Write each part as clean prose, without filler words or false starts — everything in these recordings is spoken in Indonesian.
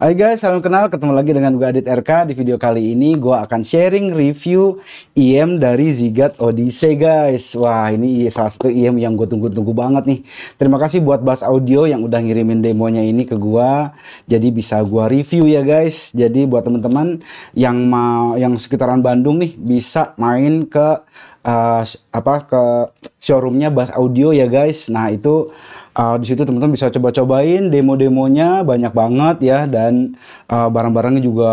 Hai guys, salam kenal, ketemu lagi dengan gue Adit RK. Di video kali ini gue akan sharing review IM dari Zigat Odyssey guys. Wah, ini salah satu IM yang gue tunggu-tunggu banget nih. Terima kasih buat Bass Audio yang udah ngirimin demonya ini ke gue, jadi bisa gue review ya guys. Jadi buat teman-teman yang sekitaran Bandung nih, bisa main ke ke showroomnya Bass Audio ya guys. Nah itu di situ teman-teman bisa coba-cobain demo-demonya, banyak banget ya, dan barang-barangnya juga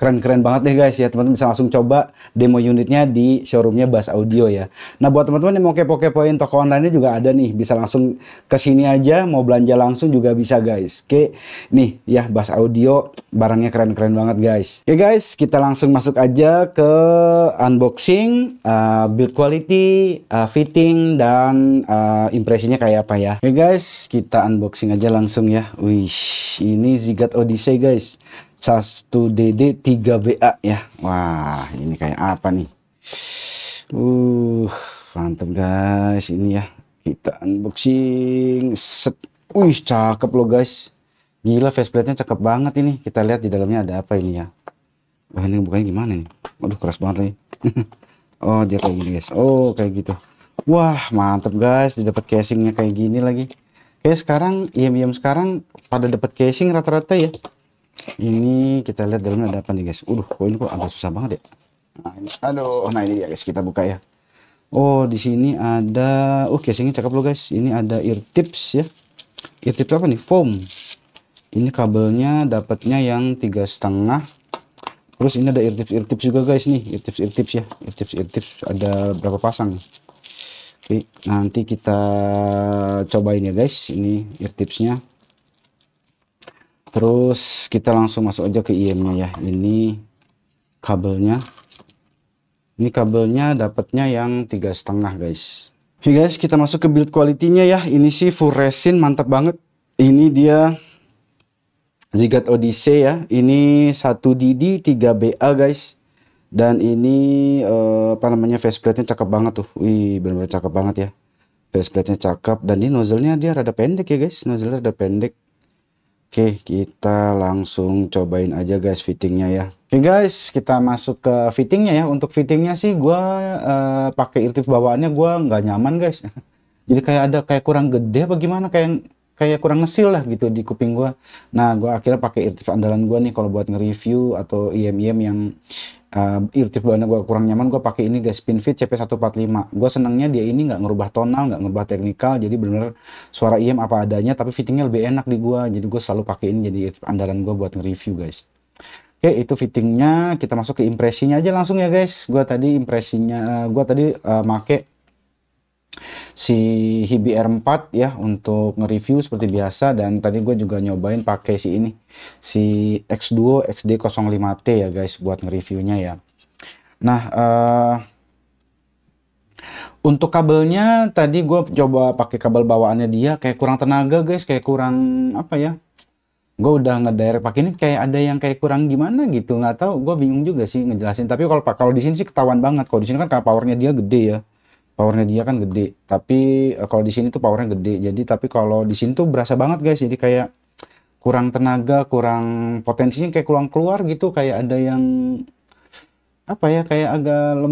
keren-keren banget deh guys ya. Teman-teman bisa langsung coba demo unitnya di showroomnya Bass Audio ya. Nah buat teman-teman yang mau kepo-kepoin toko online-nya juga ada nih, bisa langsung ke sini aja, mau belanja langsung juga bisa guys. Oke, nih ya Bass Audio barangnya keren-keren banget guys. Oke guys, kita langsung masuk aja ke unboxing, build quality, fitting, dan impresinya kayak apa ya. Oke guys, kita unboxing aja langsung ya. Wih, ini Zigat Odyssey guys. 1DD 3BA ya. Wah, ini kayak apa nih? Mantap guys, ini ya. Kita unboxing. Set. Wih, cakep loh guys. Gila, faceplate-nya cakep banget ini. Kita lihat di dalamnya ada apa ini ya. Wah, ini bukanya gimana nih? Waduh, keras banget nih. Oh, dia kayak gini guys. Oh, kayak gitu. Wah, mantap guys. Didapat casingnya kayak gini lagi. Kayak sekarang, IM-IM sekarang pada dapat casing rata-rata ya. Ini kita lihat dalamnya ada apa nih guys. Kok ini kok agak susah banget ya. Nah ini, nah ini ya guys, kita buka ya. Oh, di sini ada, casingnya cakep loh guys. Ini ada ear tips ya. Ear tips apa nih? Foam. Ini kabelnya dapatnya yang 3,5. Terus ini ada ear tips juga guys nih. Ear tips ya. Ear tips ada berapa pasang? Oke, nanti kita cobain ya guys. Ini ear tipsnya. Terus kita langsung masuk aja ke IM-nya ya. Ini kabelnya. Ini kabelnya dapatnya yang 3,5 guys. Oke guys, kita masuk ke build quality-nya ya. Ini sih full resin, mantap banget. Ini dia Zigat Odyssey ya. Ini 1DD 3BA guys. Dan ini faceplate-nya cakep banget tuh. Wih, benar-benar cakep banget ya. Faceplate-nya cakep, dan ini nozzle-nya dia rada pendek ya guys. Nozzle-nya rada pendek. Oke, kita langsung cobain aja guys fittingnya ya. Oke guys, kita masuk ke fittingnya ya. Untuk fittingnya sih gue pakai ear tips bawaannya gue nggak nyaman guys. Jadi kayak kurang gede apa gimana, kayak kurang ngesil lah gitu di kuping gue. Nah, gue akhirnya pakai ear tips andalan gue nih kalau buat nge-review atau IM-IM yang ear tips bawaannya gue kurang nyaman. Gue pakai ini guys, Spinfit CP145. Gue senengnya dia ini nggak ngerubah tonal, nggak ngerubah teknikal, jadi bener-bener suara IM apa adanya, tapi fittingnya lebih enak di gue. Jadi gue selalu pakai ini jadi ear tips andalan gue buat nge-review guys. Oke, itu fittingnya. Kita masuk ke impresinya aja langsung ya guys. Gue tadi make si Hibi R4 ya untuk nge-review seperti biasa, dan tadi gue juga nyobain pakai si X-Duo XD05T ya guys buat nge-reviewnya ya. Nah, untuk kabelnya tadi gue coba pakai kabel bawaannya dia, kayak kurang tenaga guys, kayak kurang apa ya. Gue udah ngedirect pakai ini, kayak ada yang kayak kurang gimana gitu, nggak tahu, gue bingung juga sih ngejelasin. Tapi kalau di sini sih ketahuan banget. Kalau di sini kan karena powernya dia gede ya. Powernya dia kan gede, tapi kalau di sini tuh powernya gede. Jadi tapi kalau di sini tuh berasa banget guys. Jadi kayak kurang tenaga, kurang potensinya, kayak kurang keluar gitu. Kayak ada yang apa ya, kayak agak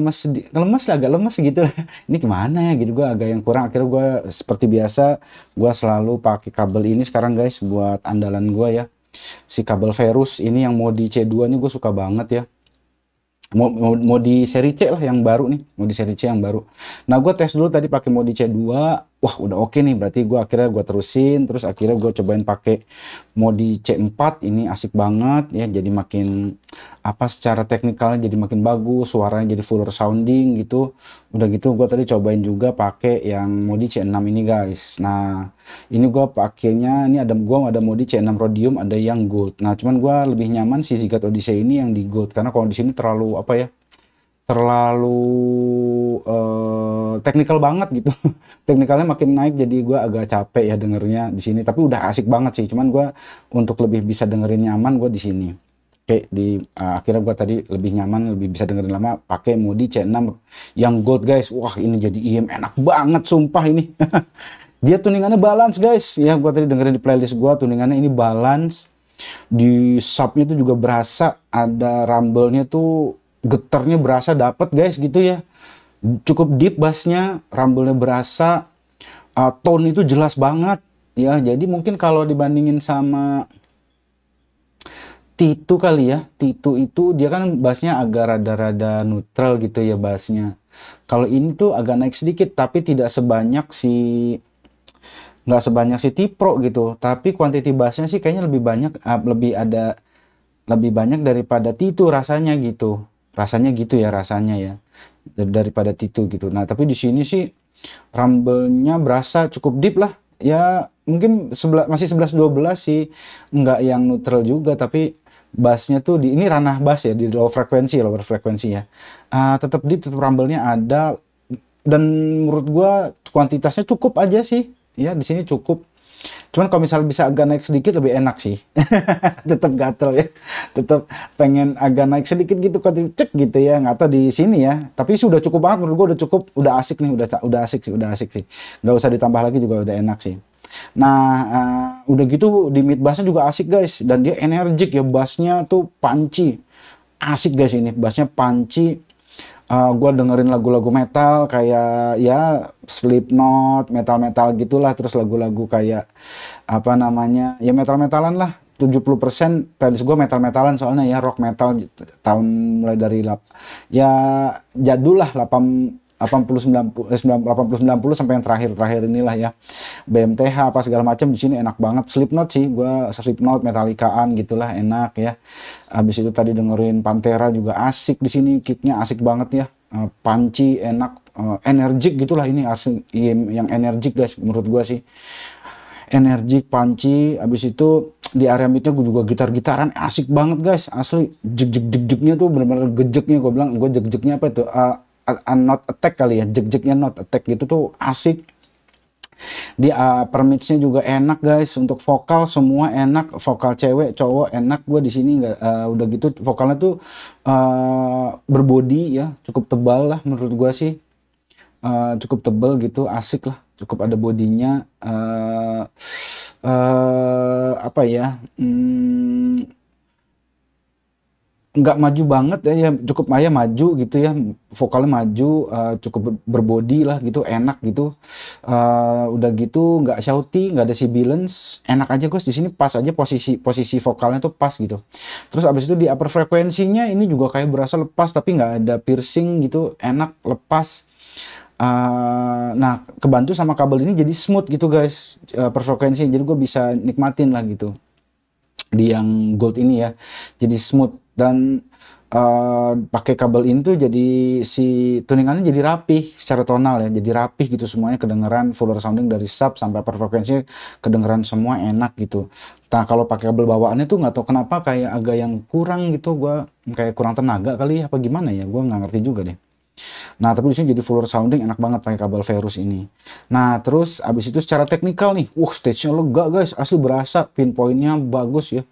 agak lemes gitu. Ini gimana ya gitu, gue agak yang kurang. Akhirnya gue seperti biasa, gue selalu pakai kabel ini sekarang guys buat andalan gue ya. Si kabel Ferus ini yang modi C2 ini gue suka banget ya. Modi seri C lah yang baru nih, modi seri C yang baru. Nah, gue tes dulu tadi pakai modi C2. Wah, udah oke nih, berarti akhirnya gue terusin. Terus akhirnya gue cobain pakai modi C4. Ini asik banget ya, jadi makin secara teknikalnya jadi makin bagus, suaranya jadi fuller sounding gitu. Udah gitu gue tadi cobain juga pakai yang modi C6 ini guys. Nah, ini gue pakainya, ini ada modi C6 Rhodium, ada yang gold. Nah, cuman gue lebih nyaman si Zigat Odyssey ini yang di gold, karena kalau di sini terlalu teknikal banget gitu. Teknikalnya makin naik, jadi gue agak capek ya dengernya di sini. Tapi udah asik banget sih, cuman gue untuk lebih bisa dengerin nyaman gue di sini. Oke, akhirnya gue tadi lebih nyaman, lebih bisa dengerin lama pakai modi C6 yang gold guys. Wah, ini jadi IM enak banget sumpah ini. Dia tuningannya balance guys ya. Gue tadi dengerin di playlist gue, tuningannya ini balance. Di subnya tuh juga berasa ada rumble-nya tuh, getarnya berasa dapet guys gitu ya. Cukup deep bassnya, rumble-nya berasa, tone itu jelas banget ya. Jadi mungkin kalau dibandingin sama Titu kali ya, Titu itu dia kan bassnya agak rada-rada neutral gitu ya bassnya. Kalau ini tuh agak naik sedikit, tapi tidak sebanyak si nggak sebanyak si T-Pro gitu. Tapi quantity bassnya sih kayaknya lebih banyak, lebih banyak daripada Titu rasanya gitu. Rasanya gitu ya rasanya ya, daripada Titu gitu. Nah tapi di sini sih rumble-nya berasa cukup deep lah. Ya mungkin masih 11-12 sih, nggak yang neutral juga, tapi bassnya tuh di ini ranah bass ya, di lower frekuensi ya. Tetap deep, tetap rumble-nya ada, dan menurut gua kuantitasnya cukup aja sih. Ya di sini cukup. Cuman kalau misalnya bisa agak naik sedikit lebih enak sih. Tetap gatel ya. Tetap pengen agak naik sedikit gitu kan, cek gitu ya. Nggak tahu di sini ya. Tapi sudah cukup banget menurut gua, udah cukup, udah asik nih, udah asik sih. Nggak usah ditambah lagi juga udah enak sih. Nah, udah gitu di mid bassnya juga asik guys, dan dia energik ya, bassnya tuh punchy. Asik guys ini, bassnya punchy. Gue dengerin lagu-lagu metal kayak ya Slipknot, metal-metal gitulah, terus lagu-lagu kayak apa namanya, ya metal-metalan lah. 70% playlist gue metal-metalan, soalnya ya rock metal tahun mulai dari ya jadul lah, 80 90 80 90 sampai yang terakhir inilah ya. BMTH apa segala macam di sini enak banget. Slipknot sih, gua Slipknot, Metallicaan gitulah enak ya. Habis itu tadi dengerin Pantera juga asik di sini, kicknya asik banget ya. Punchy, enak, energik gitulah ini, yang energik guys menurut gua sih. Energik, punchy. Habis itu di area midnya gue juga gitar-gitaran asik banget guys, asli. Jek-jek-jeknya tuh bener-bener gejeknya, gue bilang gue jek-jeknya apa itu, not attack kali ya, jek-jeknya not attack gitu tuh asik. Di per mix-nya juga enak guys, untuk vokal semua enak, vokal cewek cowok enak. Gue di sini nggak, udah gitu vokalnya tuh berbody ya, cukup tebal lah menurut gue sih. Cukup tebal gitu, asik lah, cukup ada bodinya. Apa ya, nggak maju banget ya, ya cukup maju gitu ya, vokalnya maju, cukup berbody lah gitu, enak gitu. Udah gitu nggak shouty, nggak ada sibilance, enak aja guys di sini, pas aja posisi vokalnya tuh pas gitu. Terus abis itu di upper frekuensinya ini juga kayak berasa lepas, tapi nggak ada piercing gitu, enak lepas. Nah kebantu sama kabel ini jadi smooth gitu guys, per frekuensi, jadi gue bisa nikmatin lah gitu di yang gold ini ya, jadi smooth. Dan pakai kabel ini tuh jadi si tuningannya jadi rapih secara tonal ya, jadi rapih gitu, semuanya kedengeran full sounding dari sub sampai per frekuensi, kedengeran semua enak gitu. Nah kalau pakai kabel bawaannya tuh nggak tahu kenapa kayak agak yang kurang gitu, gua kayak kurang tenaga kali apa gimana ya, gua nggak ngerti juga deh. Nah tapi di sini jadi full sounding enak banget pakai kabel Verus ini. Nah terus abis itu secara teknikal nih, stage-nya lega guys, asli berasa, pinpointnya bagus ya.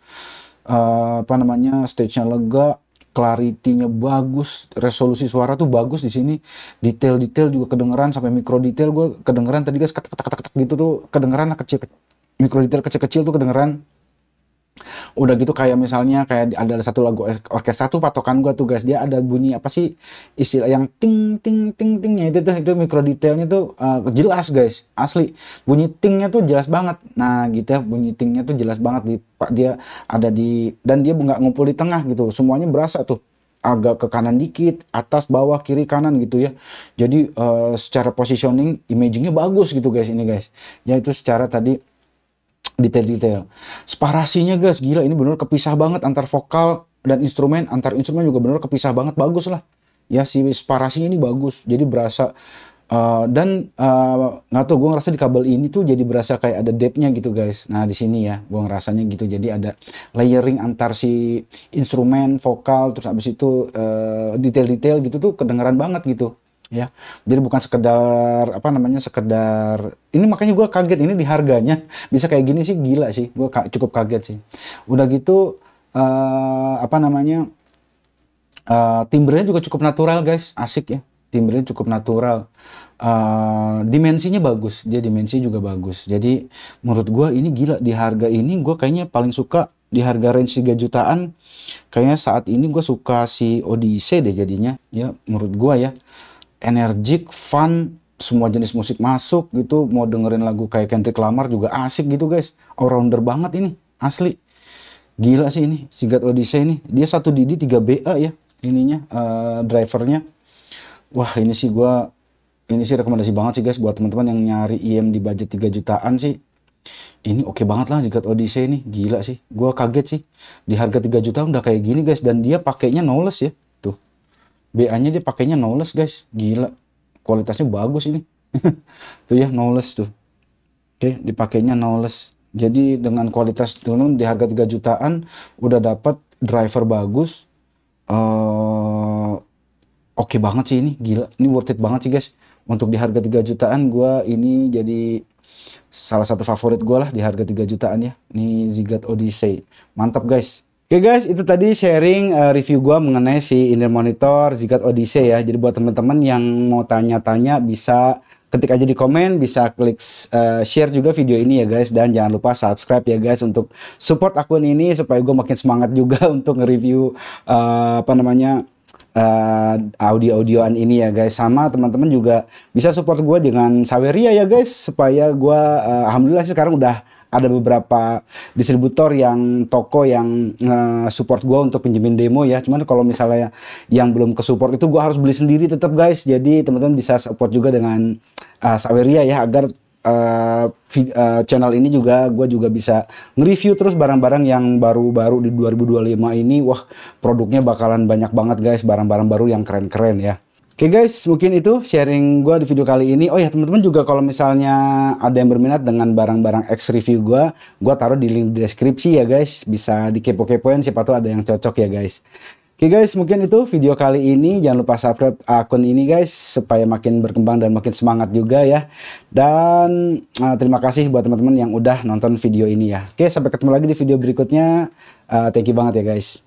Apa namanya, stage-nya lega, clarity-nya bagus, resolusi suara tuh bagus di sini, detail-detail juga kedengeran, sampai mikro detail gue kedengeran tadi guys, ketek gitu tuh kedengeran, kecil, mikro detail kecil-kecil tuh kedengeran. Udah gitu kayak misalnya kayak ada satu lagu orkestra tuh patokan gua tuh guys, dia ada bunyi apa sih istilah yang ting ting ting tingnya itu tuh, itu mikro detailnya tuh jelas guys, asli bunyi tingnya tuh jelas banget. Nah gitu ya, bunyi tingnya tuh jelas banget, dia ada di, dan dia nggak ngumpul di tengah gitu, semuanya berasa tuh agak ke kanan dikit, atas bawah kiri kanan gitu ya. Jadi secara positioning imagingnya bagus gitu guys ini guys ya. Itu secara tadi detail-detail. Sparasinya guys, gila ini bener kepisah banget antar vokal dan instrumen, antar instrumen juga bener kepisah banget, bagus lah. Ya si sparasinya ini bagus, jadi berasa dan nggak tahu, gue ngerasa di kabel ini tuh jadi berasa kayak ada depth-nya gitu guys. Nah di sini ya, gue ngerasanya gitu, jadi ada layering antar si instrumen, vokal, terus abis itu detail-detail gitu tuh kedengeran banget gitu. Ya, jadi bukan sekedar apa namanya, sekedar ini, makanya gue kaget ini di harganya bisa kayak gini sih, gila sih, gue cukup kaget sih. Udah gitu apa namanya, timbrenya juga cukup natural guys, asik ya, timbrenya cukup natural. Dimensinya bagus, dia dimensi juga bagus, jadi menurut gue ini gila, di harga ini gue kayaknya paling suka di harga range 3 jutaan. Kayaknya saat ini gue suka si Odyssey deh jadinya ya, menurut gue ya. Energik, fun, semua jenis musik masuk gitu. Mau dengerin lagu kayak Kendrick Lamar juga asik gitu guys. All-rounder banget ini, asli. Gila sih ini, Zigat Odyssey ini. Dia 1 DD 3 BA ya ininya, drivernya. Wah ini sih rekomendasi banget sih guys buat teman-teman yang nyari IM di budget 3 jutaan sih. Ini oke banget lah Zigat Odyssey ini, gila sih. Gua kaget sih di harga 3 juta udah kayak gini guys, dan dia pakainya Knowles ya. Tuh. BA-nya dia pakainya Knowles guys. Gila. Kualitasnya bagus ini. Tuh ya Knowles tuh. Oke, dipakainya Knowles. Jadi dengan kualitas teman-teman di harga 3 jutaan udah dapat driver bagus. Oke banget sih ini, gila. Ini worth it banget sih guys. Untuk di harga 3 jutaan gua ini jadi salah satu favorit gue lah di harga 3 jutaan ya. Ini Zigat Odyssey. Mantap guys. Oke guys, itu tadi sharing review gue mengenai si in-ear monitor Zigat Odyssey ya. Jadi buat teman-teman yang mau tanya-tanya bisa ketik aja di komen, bisa klik share juga video ini ya guys. Dan jangan lupa subscribe ya guys untuk support akun ini supaya gue makin semangat juga untuk nge-review audio-audioan ini ya guys. Sama teman-teman juga bisa support gue dengan Saweria ya guys, supaya gue alhamdulillah sih sekarang udah ada beberapa distributor yang toko yang support gue untuk pinjemin demo ya. Cuman kalau misalnya yang belum ke support itu gue harus beli sendiri tetap guys. Jadi teman-teman bisa support juga dengan Saweria ya, agar channel ini juga gue juga bisa nge-review terus barang-barang yang baru-baru di 2025 ini. Wah, produknya bakalan banyak banget guys, barang-barang baru yang keren-keren ya. Oke guys, mungkin itu sharing gue di video kali ini. Oh ya teman-teman juga kalau misalnya ada yang berminat dengan barang-barang X review gue taruh di link di deskripsi ya guys. Bisa dikepo-kepoin, siapa tuh ada yang cocok ya guys. Oke guys, mungkin itu video kali ini. Jangan lupa subscribe akun ini guys, supaya makin berkembang dan makin semangat juga ya. Dan terima kasih buat teman-teman yang udah nonton video ini ya. Oke, sampai ketemu lagi di video berikutnya. Thank you banget ya guys.